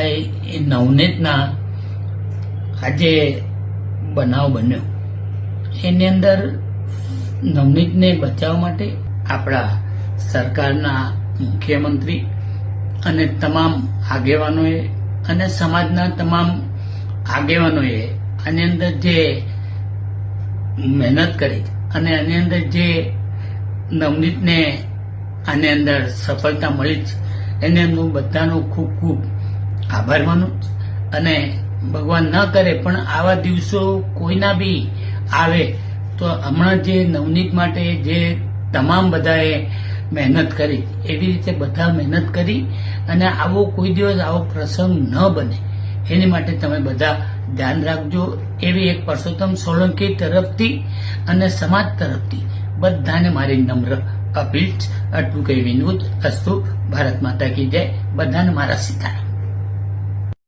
એ નવનીતના આજે બનાવ બન્યો એની અંદર નવનીતને બચાવવા માટે આપણા સરકારના મુખ્યમંત્રી અને તમામ આગેવાનોએ અને સમાજના તમામ આગેવાનોએ આની અંદર જે મહેનત કરી અને આની અંદર જે નવનીતને આની અંદર સફળતા મળી છે એને હું બધાનો ખૂબ ખૂબ આભાર માનું અને ભગવાન ન કરે પણ આવા દિવસો કોઈના બી આવે તો હમણાં જે નવનીત માટે જે તમામ બધાએ મહેનત કરી એવી રીતે બધા મહેનત કરી અને આવો કોઈ દિવસ આવો પ્રસંગ ન બને એની માટે તમે બધા ધ્યાન રાખજો એવી એક પરસોત્તમ સોલંકી તરફથી અને સમાજ તરફથી બધાને મારી નમ્ર અપીલ. આટલું કઈ વિનોદ અસ્તુ. ભારત માતા કી જય. બધાને મારા સીતારામ.